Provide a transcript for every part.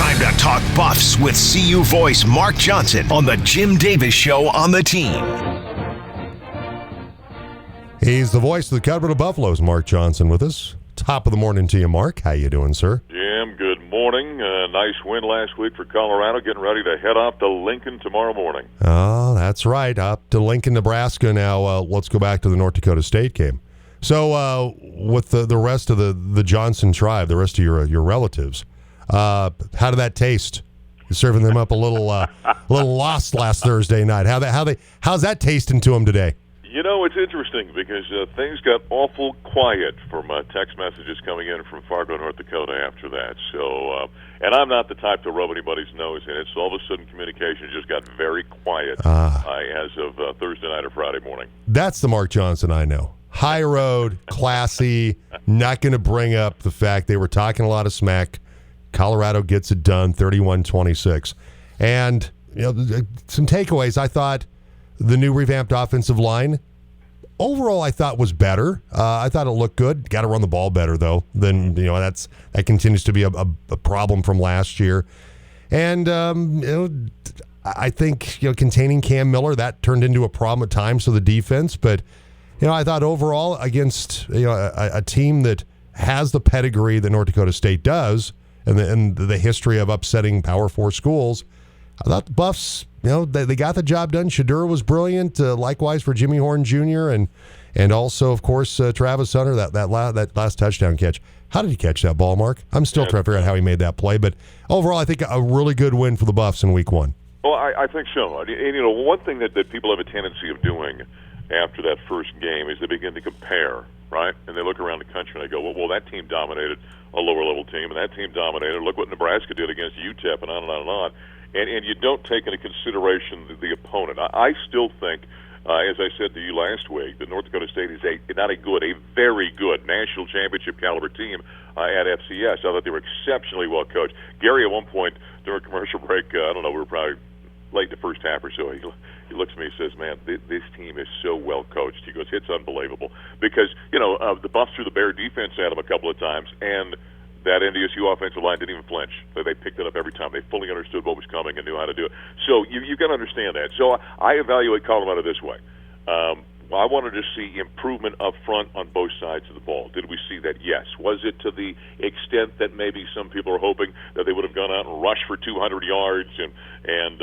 Time to talk Buffs with CU voice Mark Johnson on the Jim Davis Show on the Team. He's the voice of the Colorado Buffaloes, Mark Johnson, with us. Top of the morning to you, Mark. How you doing, sir? Jim, good morning. Nice win last week for Colorado. Getting ready to head off to Lincoln tomorrow morning. Oh, that's right. Up to Lincoln, Nebraska. Now let's go back to the North Dakota State game. So with the rest of the Johnson tribe, the rest of your relatives, how did that taste? You're serving them up a little lost last Thursday night. How's that tasting to them today? You know, it's interesting because things got awful quiet from text messages coming in from Fargo, North Dakota after that. So, and I'm not the type to rub anybody's nose in it, so all of a sudden communication just got very quiet as of Thursday night or Friday morning. That's the Mark Johnson I know. High road, classy, not going to bring up the fact they were talking a lot of smack. Colorado gets it done, 31-26. And some takeaways. I thought the new revamped offensive line, overall, I thought was better. I thought it looked good. Got to run the ball better, though. That continues to be a problem from last year. And I think containing Cam Miller, that turned into a problem at times for the defense. But I thought overall against a team that has the pedigree that North Dakota State does, and the history of upsetting Power 4 schools, I thought the Buffs, they got the job done. Shedeur was brilliant. Likewise for Jimmy Horn Jr. and also, of course, Travis Hunter, that last touchdown catch. How did he catch that ball, Mark? I'm still trying to figure out how he made that play. But overall, I think a really good win for the Buffs in Week 1. Well, I think so. And, one thing that people have a tendency of doing after that first game is they begin to compare, right? And they look around the country and they go, well, that team dominated a lower-level team, and that team dominated. Look what Nebraska did against UTEP, and on and on and on. And you don't take into consideration the opponent. I still think, as I said to you last week, that North Dakota State is a very good national championship caliber team at FCS. I thought they were exceptionally well coached. Gary, at one point during commercial break, I don't know, we were probably late in the first half or so, he looks at me and says, man, this team is so well coached. He goes, it's unbelievable. Because, the Buffs threw the bear defense at them a couple of times, and that NDSU offensive line didn't even flinch. They picked it up every time. They fully understood what was coming and knew how to do it. So you've got to understand that. So I evaluate Colorado this way. I wanted to see improvement up front on both sides of the ball. Did we see that? Yes. Was it to the extent that maybe some people are hoping that they would have gone out and rushed for 200 yards and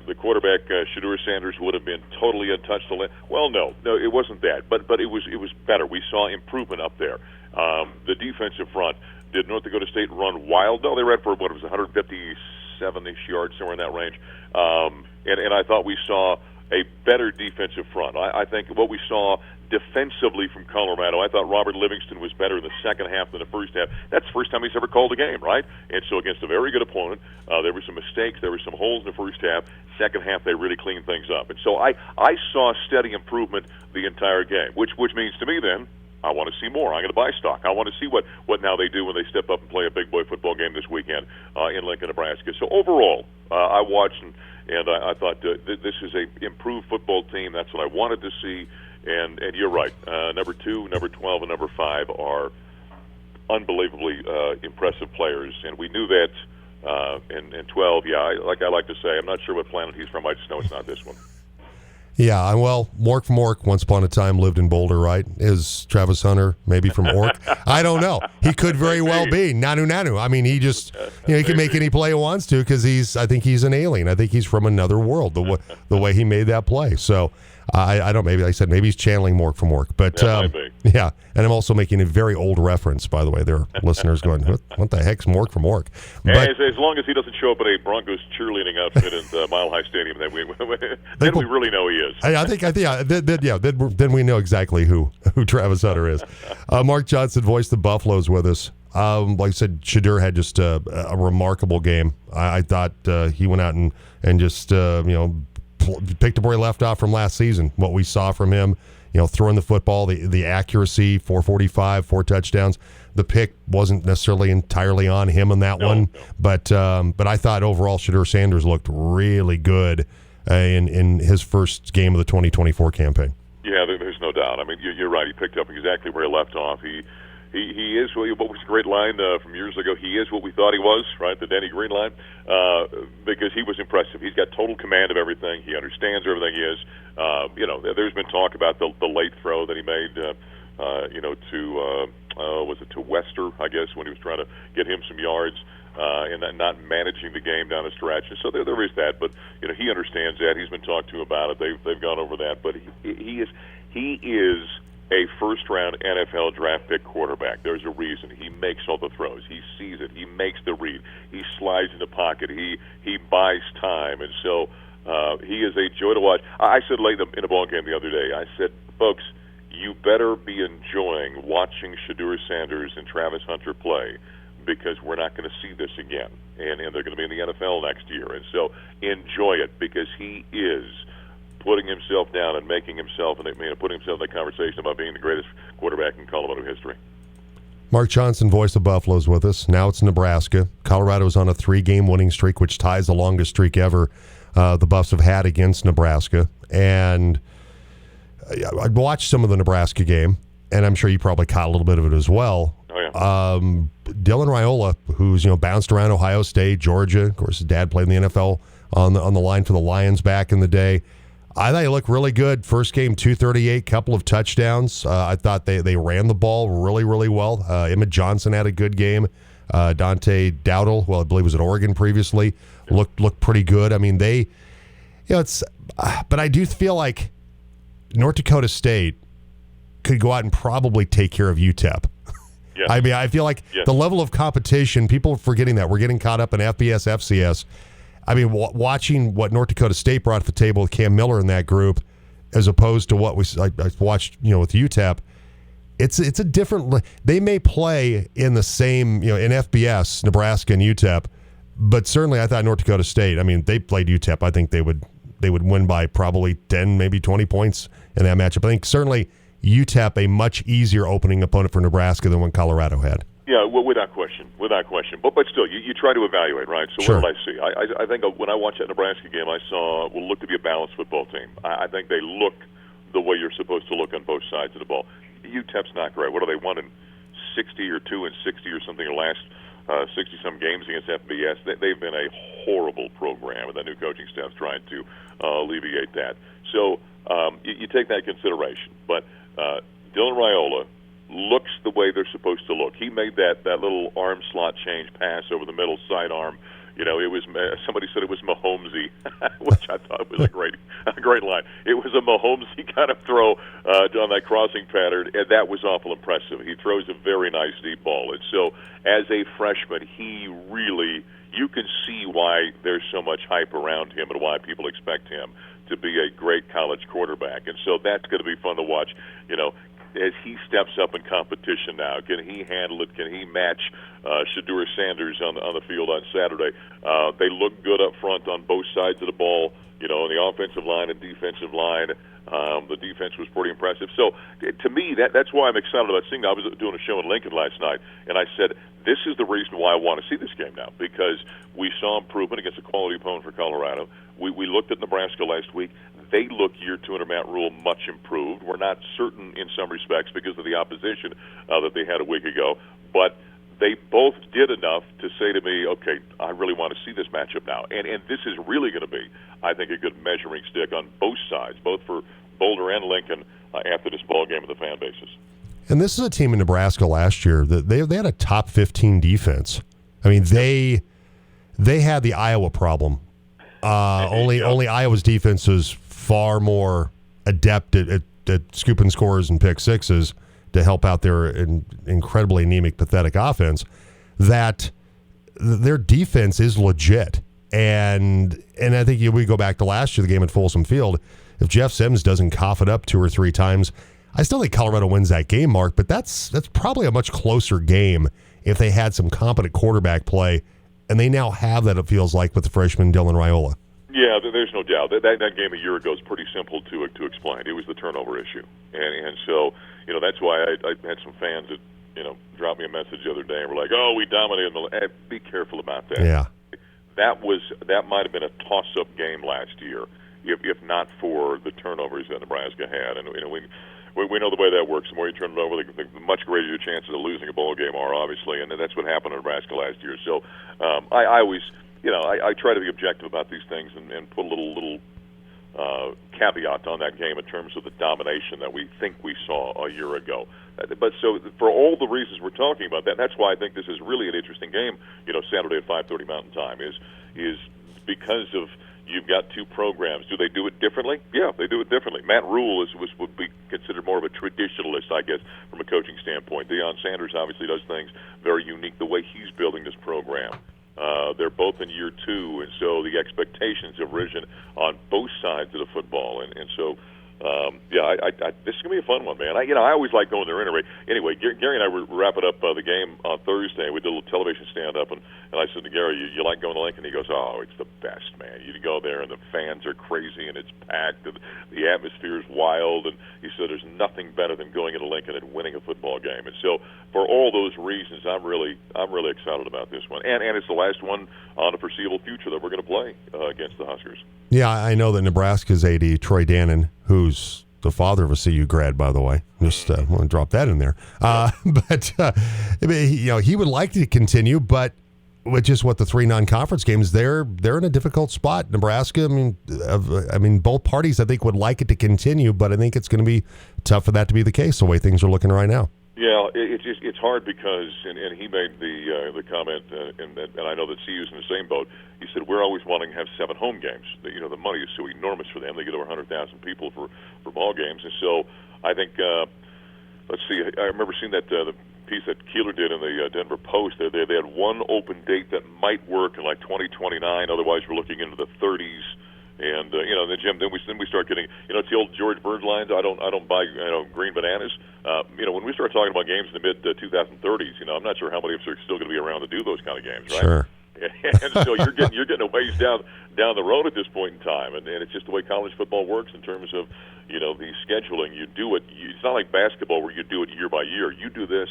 the quarterback, Shedeur Sanders, would have been totally untouched? Well, no, it wasn't that. But it was better. We saw improvement up there. The defensive front, did North Dakota State run wild? No, they ran for, 157-ish yards, somewhere in that range. And I thought we saw a better defensive front. I think what we saw defensively from Colorado, I thought Robert Livingston was better in the second half than the first half. That's the first time he's ever called a game, right? And so against a very good opponent, there were some mistakes, there were some holes in the first half. Second half, they really cleaned things up. And so I saw steady improvement the entire game, which means to me then, I want to see more. I'm going to buy stock. I want to see what now they do when they step up and play a big boy football game this weekend in Lincoln, Nebraska. So overall, I watched and I thought this is a improved football team. That's what I wanted to see. And you're right. Number 2, number 12, and number 5 are unbelievably impressive players, and we knew that. And 12, like I like to say, I'm not sure what planet he's from. I just know it's not this one. Yeah, well, Mork from Ork once upon a time lived in Boulder, right? Is Travis Hunter maybe from Ork? I don't know. He could very well be. Nanu. I mean, he just, he can make any play he wants to because I think he's an alien. I think he's from another world, the way he made that play. So, I don't, maybe, like I said, maybe he's channeling Mork from Ork. But, yeah, and I'm also making a very old reference, by the way. There are listeners going, what the heck's Mork from Ork? But, as long as he doesn't show up in a Broncos cheerleading outfit at Mile High Stadium, then we really know he is. I think, then we know exactly who Travis Hunter is. Mark Johnson voiced the Buffaloes with us. Like I said, Shedeur had just a remarkable game. I thought he went out and just, picked up where he left off from last season. What we saw from him, throwing the football, the accuracy, 445, 4 touchdowns. The pick wasn't necessarily entirely on him on that one, but I thought overall Shedeur Sanders looked really good in his first game of the 2024 campaign. Yeah, there's no doubt. I mean, you're right. He picked up exactly where he left off. He he is what was a great line from years ago. He is what we thought he was, right? The Denny Green line, because he was impressive. He's got total command of everything. He understands everything he is. There's been talk about the late throw that he made, was it to Wester, I guess, when he was trying to get him some yards. And not managing the game down the stretch, and so there is that. But he understands that. He's been talked to about it. They've gone over that. But he is a first-round NFL draft pick quarterback. There's a reason. He makes all the throws. He sees it. He makes the read. He slides in the pocket. He buys time, and so he is a joy to watch. I said late in a ball game the other day, I said, folks, you better be enjoying watching Shedeur Sanders and Travis Hunter play, because we're not going to see this again, and they're going to be in the NFL next year. And so enjoy it, because he is putting himself down and making himself, and putting himself in that conversation about being the greatest quarterback in Colorado history. Mark Johnson, voice of Buffalo, is with us. Now it's Nebraska. Colorado's on a 3-game winning streak, which ties the longest streak ever the Buffs have had against Nebraska. And I watched some of the Nebraska game, and I'm sure you probably caught a little bit of it as well. Oh, yeah. Dylan Raiola, who's bounced around Ohio State, Georgia. Of course, his dad played in the NFL on the line for the Lions back in the day. I thought he looked really good. First game, 238, couple of touchdowns. I thought they ran the ball really, really well. Emmett Johnson had a good game. Dante Dowdle, I believe was at Oregon previously, looked pretty good. I mean, but I do feel like North Dakota State could go out and probably take care of UTEP. Yes. I mean, I feel like the level of competition, people are forgetting that. We're getting caught up in FBS, FCS. I mean, watching what North Dakota State brought to the table with Cam Miller in that group, as opposed to what I watched, with UTEP, it's a different. They may play in the same, in FBS, Nebraska and UTEP, but certainly I thought North Dakota State. I mean, they played UTEP. I think they would win by probably 10, maybe 20 points in that matchup. I think certainly UTEP a much easier opening opponent for Nebraska than what Colorado had. Yeah, well, without question. But still, you try to evaluate, right? So Sure. What did I see? I think when I watched that Nebraska game, I saw what looked to be a balanced football team. I think they look the way you're supposed to look on both sides of the ball. UTEP's not great. What are they, 1-60 or 2-60 or something in the last 60-some games against FBS? They've been a horrible program, and the new coaching staff's trying to alleviate that. So you take that into consideration. But Dylan Raiola looks the way they're supposed to look. He made that little arm slot change pass over the middle sidearm. It was somebody said it was Mahomesy, which I thought was a great line. It was a Mahomesy kind of throw on that crossing pattern, and that was awful impressive. He throws a very nice deep ball, and so as a freshman, you can see why there's so much hype around him and why people expect him to be a great college quarterback, and so that's going to be fun to watch. As he steps up in competition now, can he handle it? Can he match Shedeur Sanders on the field on Saturday? They look good up front on both sides of the ball, on the offensive line and defensive line. The defense was pretty impressive. So, to me, that's why I'm excited about seeing. I was doing a show in Lincoln last night, and I said, this is the reason why I want to see this game now, because we saw improvement against a quality opponent for Colorado. We looked at Nebraska last week. They look year two under Matt Rule much improved. We're not certain in some respects because of the opposition that they had a week ago, but they both did enough to say to me, okay, I really want to see this matchup now. And this is really going to be, I think, a good measuring stick on both sides, both for Boulder and Lincoln, after this ball game with the fan bases. And this is a team in Nebraska last year that they had a top 15 defense. I mean, they had the Iowa problem. Only Iowa's defense was far more adept at scooping scores and pick sixes to help out their incredibly anemic, pathetic offense. That their defense is legit, and I think we go back to last year, the game at Folsom Field. If Jeff Sims doesn't cough it up 2 or 3 times, I still think Colorado wins that game, Mark. But that's probably a much closer game if they had some competent quarterback play, and they now have that. It feels like with the freshman Dylan Raiola. Yeah, there's no doubt that game a year ago is pretty simple to explain. It was the turnover issue, and so that's why I had some fans that dropped me a message the other day and were like, "Oh, we dominated." Be careful about that. Yeah, that might have been a toss-up game last year, if not for the turnovers that Nebraska had, and we know the way that works. The more you turn it over, the much greater your chances of losing a ball game are, obviously, and that's what happened in Nebraska last year. So I always, I try to be objective about these things and put a little caveat on that game in terms of the domination that we think we saw a year ago. But so for all the reasons we're talking about that's why I think this is really an interesting game. Saturday at 5:30 Mountain Time is because of you've got two programs. Do they do it differently? Yeah, they do it differently. Matt Rule would be considered more of a traditionalist, I guess, from a coaching standpoint. Deion Sanders obviously does things very unique the way he's building this program. They're both in year two, and so the expectations have risen on both sides of the football, and so. This is gonna be a fun one, man. I always like going there anyway. Gary and I were wrapping up the game on Thursday. We did a little television stand up, and I said to Gary, "You like going to Lincoln?" He goes, "Oh, it's the best, man. You go there, and the fans are crazy, and it's packed, and the atmosphere is wild." And he said, "There's nothing better than going into Lincoln and winning a football game." And so, for all those reasons, I'm really excited about this one, and it's the last one on the foreseeable future that we're going to play against the Huskers. Yeah, I know that Nebraska's AD, Troy Dannon, who's the father of a CU grad, by the way. Just want to drop that in there. But he would like to continue, but with just what the 3 non-conference games, they're in a difficult spot. Nebraska, I mean, both parties I think would like it to continue, but I think it's going to be tough for that to be the case the way things are looking right now. Yeah, it's hard because, and he made the comment, and I know that CU's in the same boat. He said we're always wanting to have 7 home games. The money is so enormous for them; they get over 100,000 people for ball games, and so I think. Let's see. I remember seeing that the piece that Keeler did in the Denver Post. They had one open date that might work in like 2029. Otherwise, we're looking into the 30s. And the Jim, then we start getting, it's the old George Bird lines. I don't buy green bananas. When we start talking about games in the mid 2030s, I'm not sure how many of us are still going to be around to do those kind of games, right? Sure. And so you're getting a ways down the road at this point in time, and it's just the way college football works in terms of the scheduling. You do it. It's not like basketball where you do it year by year. You do this,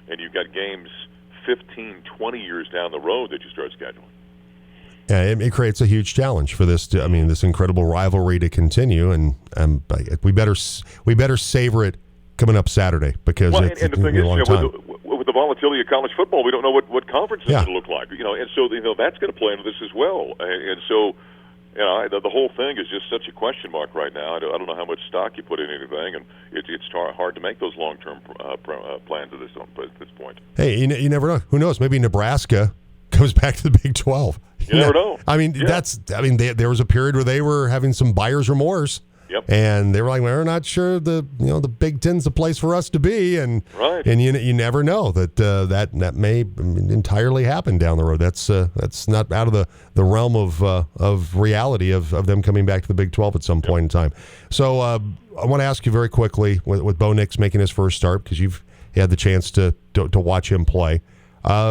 and you've got games 15, 20 years down the road that you start scheduling. Yeah, it creates a huge challenge for this. This incredible rivalry to continue, and we better savor it coming up Saturday because it's the thing a long time. With the volatility of college football, we don't know what conference is going to look like. And so that's going to play into this as well. And so the whole thing is just such a question mark right now. I don't know how much stock you put in anything, and it's hard to make those long-term plans at this point. Hey, you never know. Who knows? Maybe Nebraska goes back to the Big 12. You never know. There was a period where they were having some buyer's remorse. Yep. And they were like, we're not sure the Big Ten's the place for us to be, and right. And you never know that may entirely happen down the road. That's not out of the realm of reality of them coming back to the Big 12 at some point in time. So I want to ask you very quickly with Bo Nix making his first start, because you've had the chance to watch him play.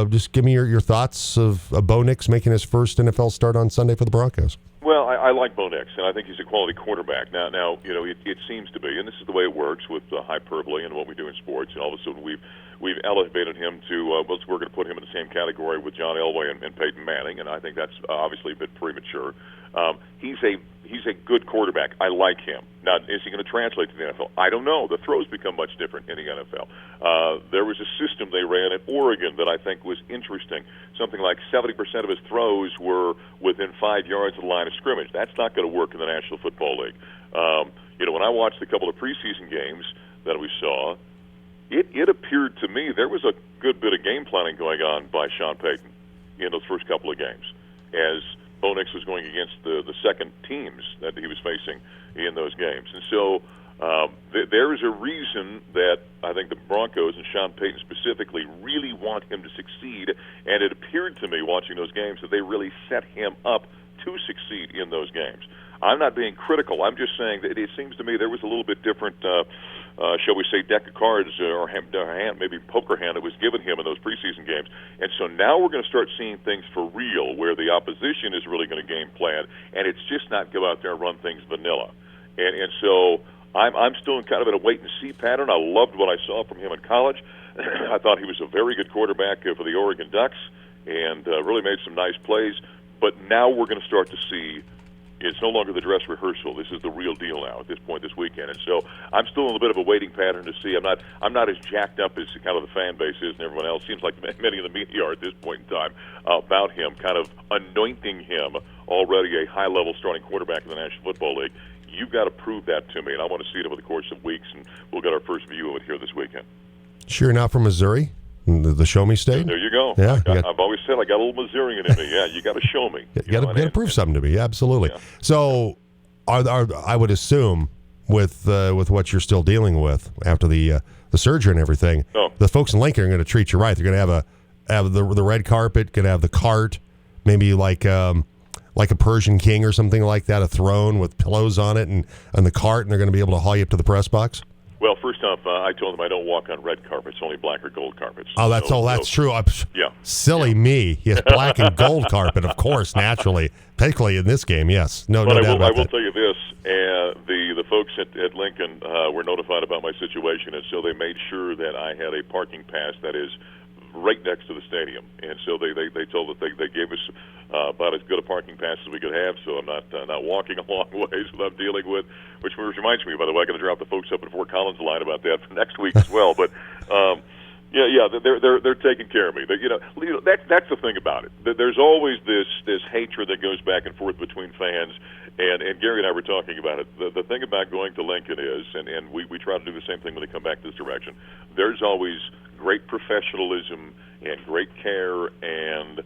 Just give me your thoughts of Bo Nix making his first NFL start on Sunday for the Broncos. Well, I like Bo Nix, and I think he's a quality quarterback. Now, it seems to be, and this is the way it works with hyperbole and what we do in sports. And all of a sudden, we've elevated him to we're going to put him in the same category with John Elway and Peyton Manning, and I think that's obviously a bit premature. He's a good quarterback. I like him. Now, is he going to translate to the NFL? I don't know. The throws become much different in the NFL. There was a system they ran at Oregon that I think was interesting. Something like 70% of his throws were within 5 yards of the line of scrimmage. That's not going to work in the National Football League. When I watched a couple of preseason games that we saw, it appeared to me there was a good bit of game planning going on by Sean Payton in those first couple of games as Bo Nix was going against the second teams that he was facing in those games. And so there is a reason that I think the Broncos and Sean Payton specifically really want him to succeed, and it appeared to me watching those games that they really set him up to succeed in those games. I'm not being critical. I'm just saying that it seems to me there was a little bit different, shall we say, deck of cards or hand, maybe poker hand that was given him in those preseason games. And so now we're going to start seeing things for real where the opposition is really going to game plan, and it's just not go out there and run things vanilla. And so I'm still in kind of in a wait-and-see pattern. I loved what I saw from him in college. I thought he was a very good quarterback for the Oregon Ducks and really made some nice plays. But now we're going to start to see It's no longer the dress rehearsal. This is the real deal now at this point this weekend. And so I'm still in a bit of a waiting pattern to see. I'm not as jacked up as kind of the fan base is and everyone else. Seems like many of the media are at this point in time about him, kind of anointing him already a high-level starting quarterback in the National Football League. You've got to prove that to me, and I want to see it over the course of weeks, and we'll get our first view of it here this weekend. Sure, you're not from Missouri, the Show Me State. There you go. Yeah, I've always said I got a little Missourian in me. Yeah, you got to show me. You got to prove something to me. Absolutely. Yeah. So, I would assume with what you're still dealing with after the surgery and everything, the folks in Lincoln are going to treat you right. They're going to have the red carpet, going to have the cart, maybe like a Persian king or something like that, a throne with pillows on it and the cart, and they're going to be able to haul you up to the press box. Well, first off, I told them I don't walk on red carpets, only black or gold carpets. Oh, that's true. Silly me. Yes, black and gold carpet, of course, naturally. Particularly in this game, yes. No doubt about that. I will tell you this, the folks at Lincoln were notified about my situation, and so they made sure that I had a parking pass that is right next to the stadium, and so they told us they gave us about as good a parking pass as we could have, so I'm not walking a long ways that I'm dealing with, which reminds me, by the way, I got to drop the folks up at Fort Collins a line about that for next week as well. But they're taking care of me. That's the thing about it. There's always this hatred that goes back and forth between fans. And Gary and I were talking about it. The thing about going to Lincoln is, and we try to do the same thing when they come back this direction, there's always great professionalism and great care, and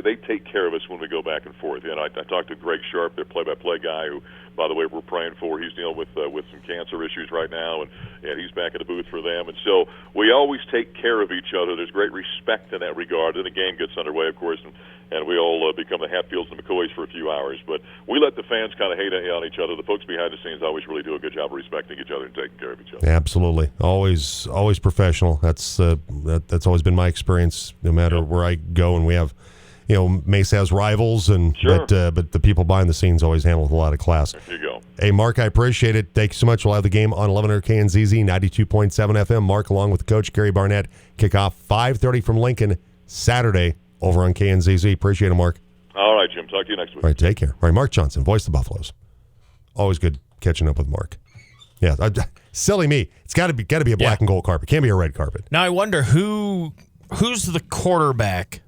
they take care of us when we go back and forth. I talked to Greg Sharp, their play-by-play guy, who, by the way, we're praying for. He's dealing with some cancer issues right now, and he's back at the booth for them. And so we always take care of each other. There's great respect in that regard. Then the game gets underway, of course, and we all become the Hatfields and McCoys for a few hours. But we let the fans kind of hate on each other. The folks behind the scenes always really do a good job of respecting each other and taking care of each other. Absolutely. Always professional. That's always been my experience, no matter where I go. And we have, Mesa has rivals, and sure. but the people behind the scenes always handle with a lot of class. There you go. Hey, Mark, I appreciate it. Thank you so much. We'll have the game on 1100 KNZZ, 92.7 FM. Mark, along with Coach Gary Barnett, kickoff 5:30 from Lincoln, Saturday, over on KNZZ. Appreciate it, Mark. All right, Jim. Talk to you next week. All right, take care. All right, Mark Johnson, voice of the Buffaloes. Always good catching up with Mark. Yeah, silly me. It's got to be a black and gold carpet. Can't be a red carpet. Now I wonder who's the quarterback